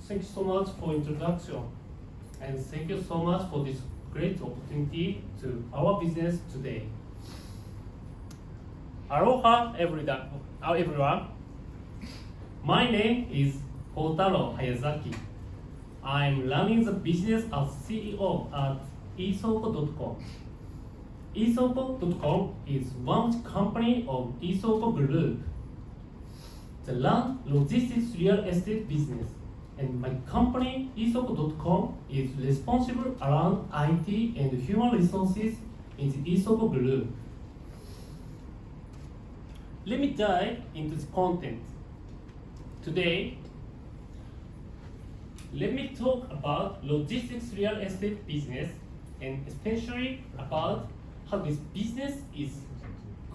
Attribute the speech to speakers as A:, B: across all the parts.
A: Thank you so much for introduction, and thank you so much for this great opportunity to our business today. Aloha everyone. My name is Ayazáki. I'm running the business as CEO at iISOO coDOT.com. iISOO coDOT.com is one company of iISOO Group, the land logistics real estate business, and my company iISOO coDOT.com is responsible around IT and human resources in the iISOO Group. Let me dive into the content. Today, let me talk about logistics real estate business, and especially about how this business is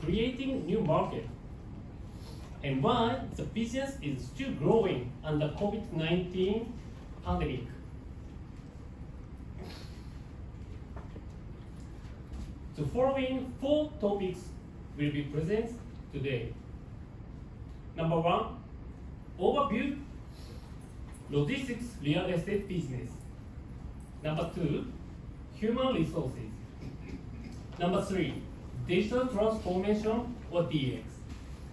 A: creating new market and why the business is still growing under COVID-19 pandemic. The following 4 topics will be presented today. Number 1, overview logistics real estate business. Number 2, human resources. Number 3, digital transformation or DX.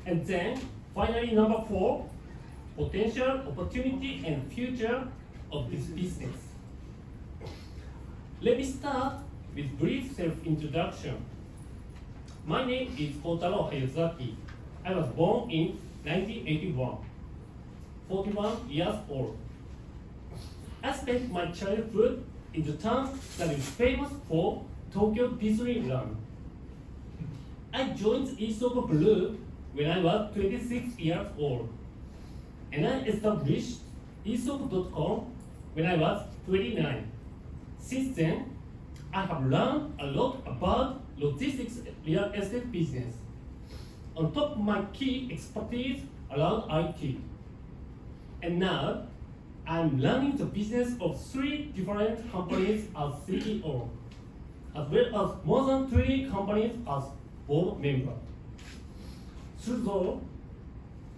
A: And then finally number 4, potential opportunity and future of this business. Let me start with brief self-introduction. My name is Ayazáki. I was born in 1981, 41 years old. I spent my childhood in the town that is famous for Tokyo Disneyland. I joined the iISOO Group when I was 26 years old, and I established iISOO coDOT.com when I was 29. Since then, I have learned a lot about logistics real estate business, on top of my key expertise around IT. And now, I'm running the business of 3 different companies as CEO, as well as more than 20 companies as board member. Through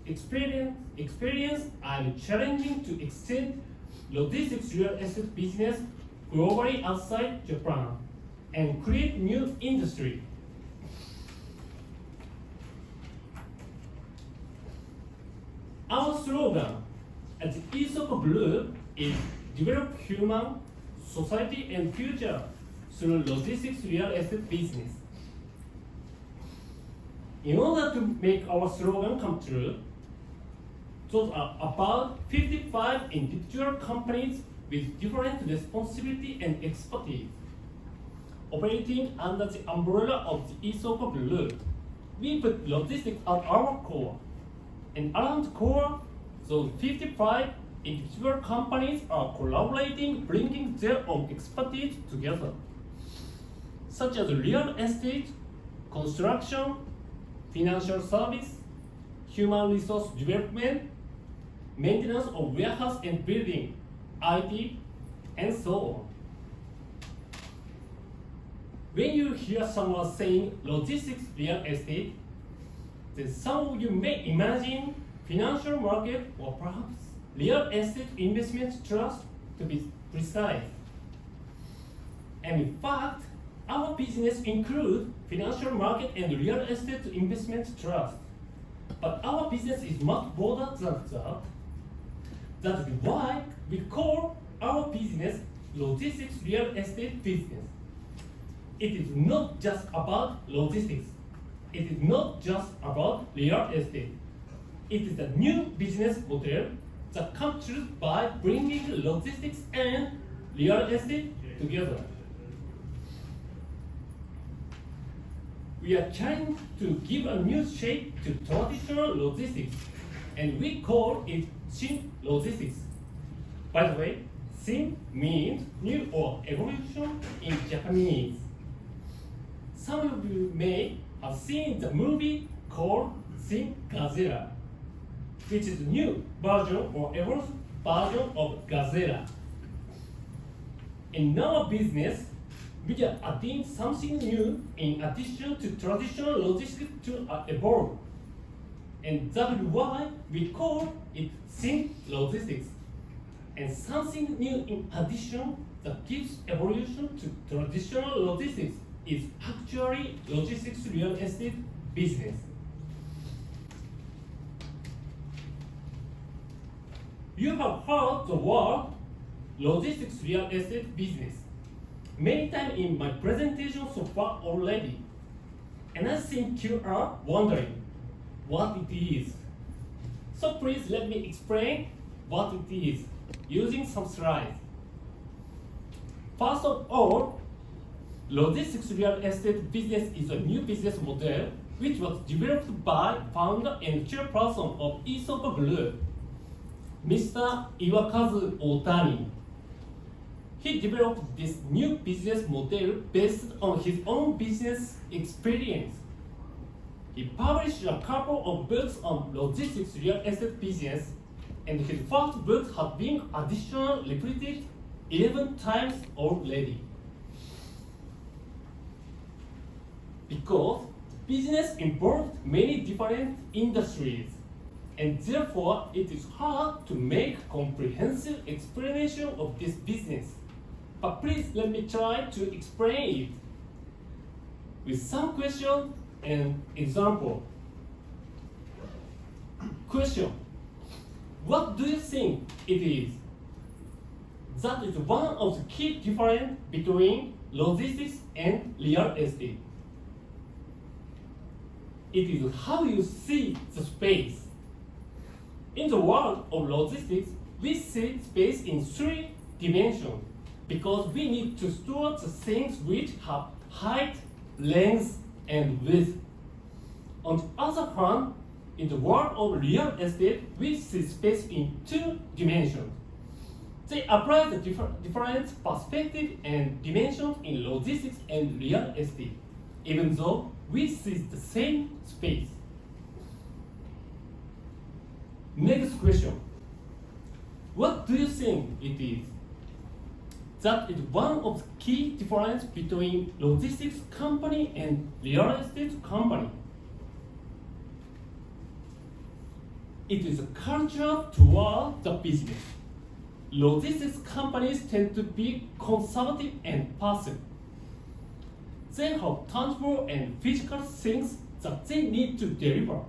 A: the experience, I'm challenging to extend logistics real estate business globally outside Japan and create new industry. Our slogan at the iISOO Group is develop human, society and future through logistics real estate business. In order to make our slogan come true, those are about 55 individual companies with different responsibility and expertise, operating under the umbrella of the iISOO Group. We put logistics at our core, and around the core, those 55 individual companies are collaborating, bringing their own expertise together, such as real estate, construction, financial service, human resource development, maintenance of warehouse and building, IT, and so on. When you hear someone saying logistics real estate, then some of you may imagine financial market or perhaps real estate investment trust, to be precise. And in fact, our business includes financial market and real estate investment trust. But our business is much broader than that. That is why we call our business logistics real estate business. It is not just about logistics. It is not just about real estate. It is a new business model that comes true by bringing logistics and real estate together. We are trying to give a new shape to traditional logistics, and we call it Shin Logistics. By the way, Shin means new or evolution in Japanese. Some of you may have seen the movie called Shin Godzilla, which is a new version or evolved version of Godzilla. In our business, we are adding something new in addition to traditional logistics to evolve. And that is why we call it Shin Logistics. and something new in addition that gives evolution to traditional logistics is actually logistics real estate business. You have heard the word logistics real estate business many times in my presentation so far already, and I think you are wondering what it is. So please let me explain what it is using some slides. First of all, logistics real estate business is a new business model which was developed by founder and chairperson of Isoka Group, Mr. Iwakazu Otani. He developed this new business model based on his own business experience. He published a couple of books on logistics real estate business, and his first book has been additionally reprinted 11 times already. Because business involves many different industries, and therefore it is hard to make comprehensive explanation of this business. But please let me try to explain it with some questions and example. Question: what do you think it is? That is one of the key differences between logistics and real estate. It is how you see the space. In the world of logistics, we see space in 3 dimensions because we need to store the things which have height, length, and width. On the other hand, in the world of real estate, we see space in 2 dimensions. They apply the different perspective and dimensions in logistics and real estate, even though we see the same space. Next question. What do you think it is? That is one of the key differences between logistics company and real estate company. It is a culture toward the business. Logistics companies tend to be conservative and passive. They have tangible and physical things that they need to deliver.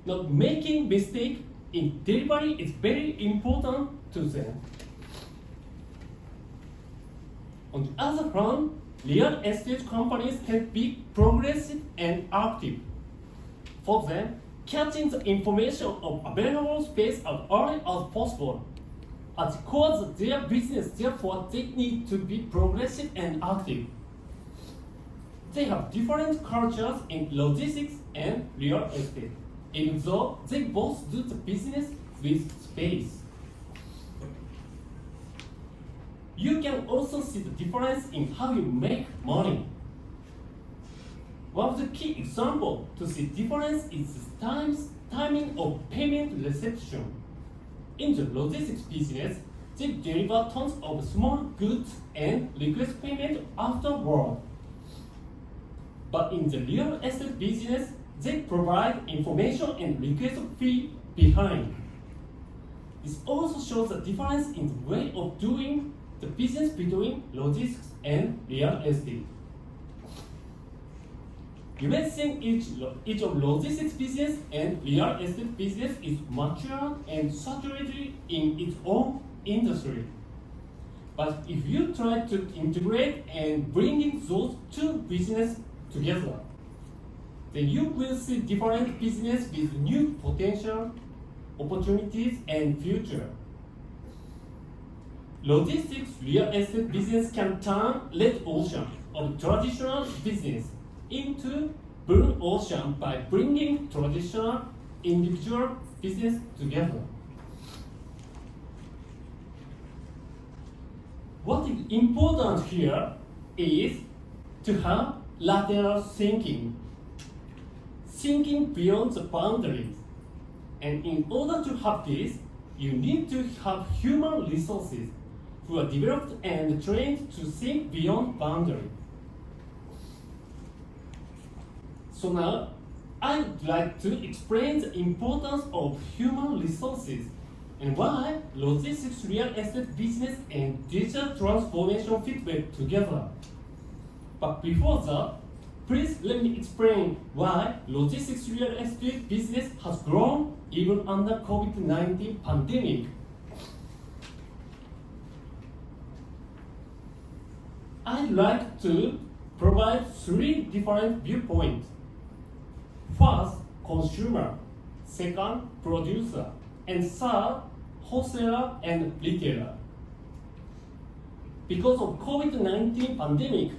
A: Not making mistakes in delivery is very important to them. On the other hand, real estate companies can be progressive and active. For them, catching the information of available space as early as possible. At the core of their business, therefore, they need to be progressive and active. They have different cultures in logistics and real estate, even though they both do the business with space. You can also see the difference in how you make money. One of the key examples to see difference is the timing of payment reception. In the logistics business, they deliver tons of small goods and request payment afterward. But in the real estate business, they provide information and request fee behind. This also shows the difference in the way of doing the business between logistics and real estate. You may think each of logistics business and real estate business is mature and saturated in its own industry. But if you try to integrate and bring those 2 businesses together, then you will see different business with new potential, opportunities, and future. Logistics real estate business can turn red ocean of traditional business into blue ocean by bringing traditional individual business together. What is important here is to have lateral thinking beyond the boundaries. And in order to have this, you need to have human resources who are developed and trained to think beyond boundaries. So now, I would like to explain the importance of human resources and why logistics, real estate business, and digital transformation fit well together. But before that, please let me explain why logistics real estate business has grown even under COVID-19 pandemic. I'd like to provide three different viewpoints. First, consumer. Second, producer. And third, wholesaler and retailer. Because of COVID-19 pandemic,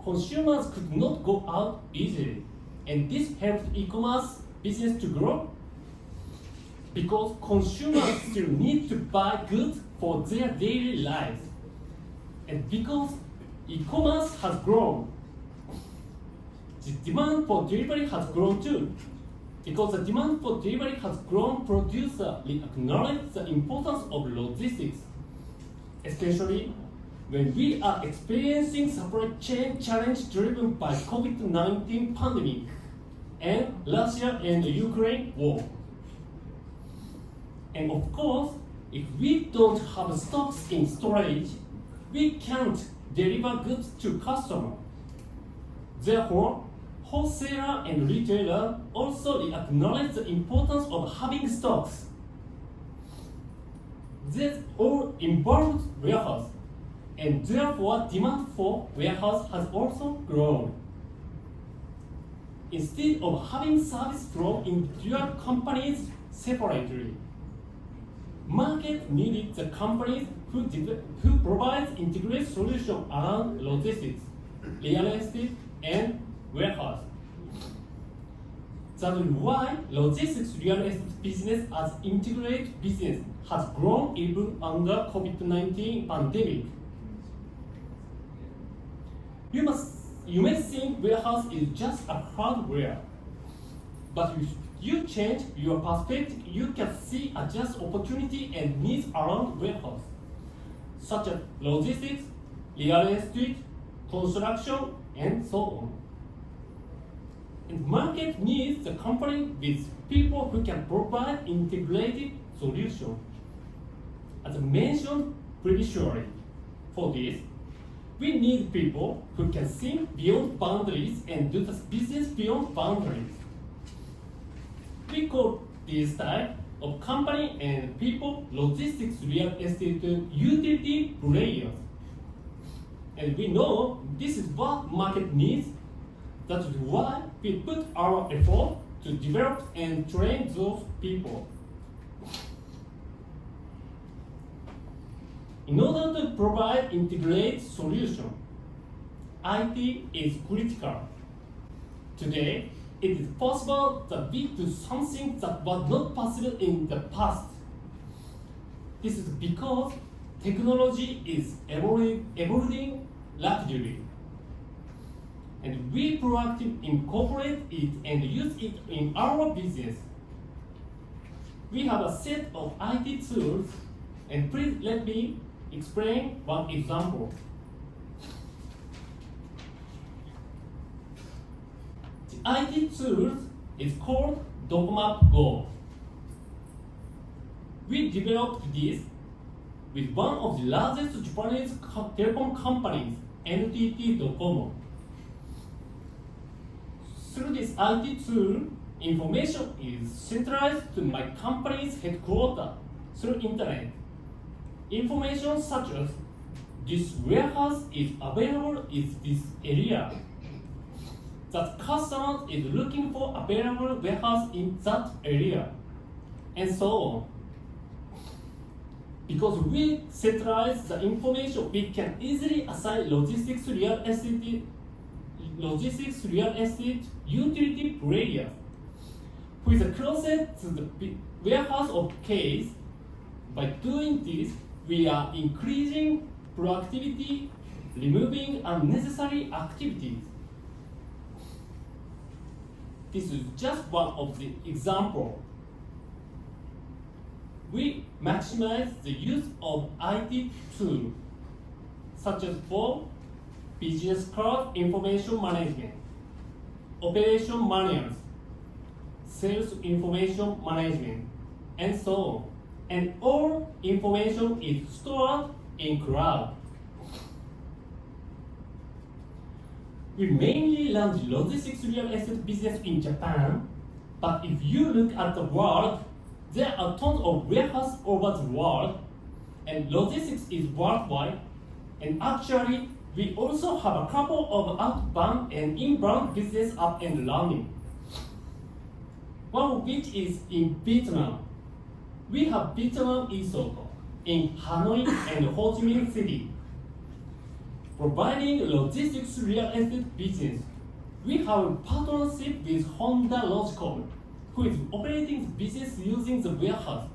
A: consumers could not go out easily, and this helped e-commerce business to grow. Because consumers still need to buy goods for their daily lives, and because e-commerce has grown, the demand for delivery has grown too. Because the demand for delivery has grown, producers acknowledge the importance of logistics, especially when we are experiencing supply chain challenge driven by COVID-19 pandemic and Russia and the Ukraine war. And of course, if we don't have stocks in storage, we can't deliver goods to customers. Therefore, wholesaler and retailer also acknowledge the importance of having stocks. This all involves warehouse, and therefore demand for warehouse has also grown. Instead of having service from individual companies separately, market needed the companies who provide integrated solutions around logistics, real estate, and warehouse. That is why logistics real estate business as integrated business has grown even under COVID-19 pandemic. You may think warehouse is just a hardware, but if you change your perspective, you can see a just opportunity and needs around warehouse, such as logistics, real estate, construction, and so on. And market needs the company with people who can provide integrated solutions. As mentioned previously, for this, we need people who can think beyond boundaries and do the business beyond boundaries. We call this type of company and people logistics real estate utility players. And we know this is what market needs. That is why we put our effort to develop and train those people. In order to provide integrated solution, IT is critical. Today, it is possible that we do something that was not possible in the past. This is because technology is evolving rapidly, and we proactively incorporate it and use it in our business. We have a set of IT tools, and please let me explain one example. The IT tool is called DocMap Go. We developed this with one of the largest Japanese telecom companies, NTT Docomo. Through this IT tool, information is centralized to my company's headquarters through internet. Information such as this warehouse is available in this area, that customer is looking for available warehouse in that area, and so on. Because we centralize the information, we can easily assign logistics real estate utility players who is closest to the warehouse of case. By doing this, we are increasing productivity, removing unnecessary activities. This is just one of the examples. We maximize the use of IT tools, such as for business cloud information management, operation manuals, sales information management, and so on. and all information is stored in cloud. We mainly run the logistics real estate business in Japan, but if you look at the world, there are tons of warehouses over the world, and logistics is worldwide, and actually, we also have a couple of outbound and inbound business up and running. One of which is in Vietnam. We have Vietnam Iii Soco in Hanoi and Ho Chi Minh City. Providing logistics real estate business, we have a partnership with Honda Logicom, who is operating the business using the warehouse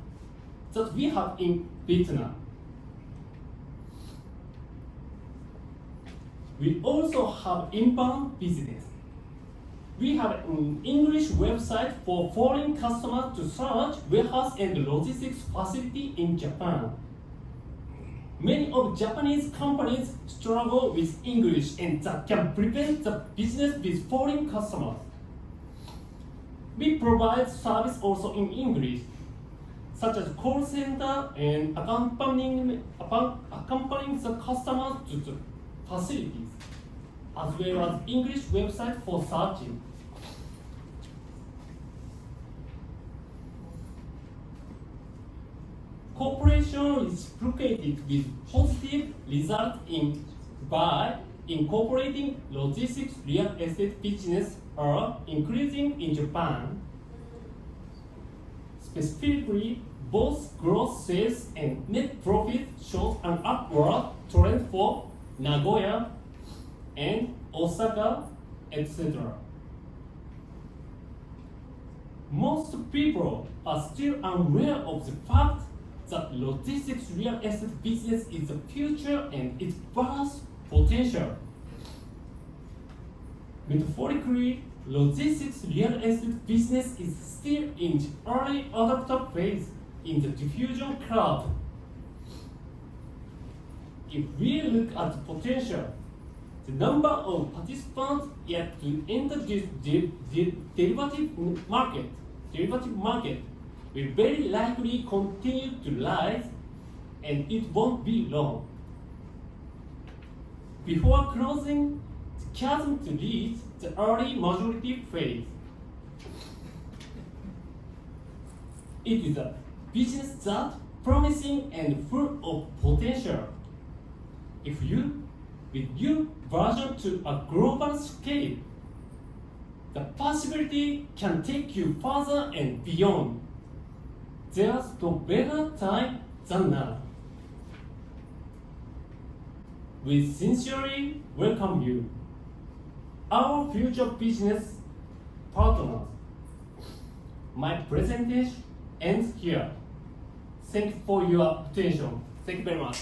A: that we have in Vietnam. We also have inbound business. We have an English website for foreign customers to search warehouse and logistics facility in Japan. Many of Japanese companies struggle with English and that can prevent the business with foreign customers. We provide service also in English, such as call center and accompanying the customers to the facilities, as well as English website for searching. Cooperation is reciprocated with positive results by incorporating logistics real estate business are increasing in Japan. Specifically, both gross sales and net profit shows an upward trend for Nagoya and Osaka, etc. Most people are still unaware of the fact that logistics real estate business is the future and its vast potential. Metaphorically, logistics real estate business is still in the early adopter phase in the diffusion curve. If we look at the potential, the number of participants yet to enter this derivative market will very likely continue to rise, and it won't be long before closing the chasm to reach the early majority phase. It is a business that's promising and full of potential. If you, with your version to a global scale, the possibility can take you further and beyond. There's no better time than now. We sincerely welcome you, our future business partners. My presentation ends here. Thank you for your attention. Thank you very much.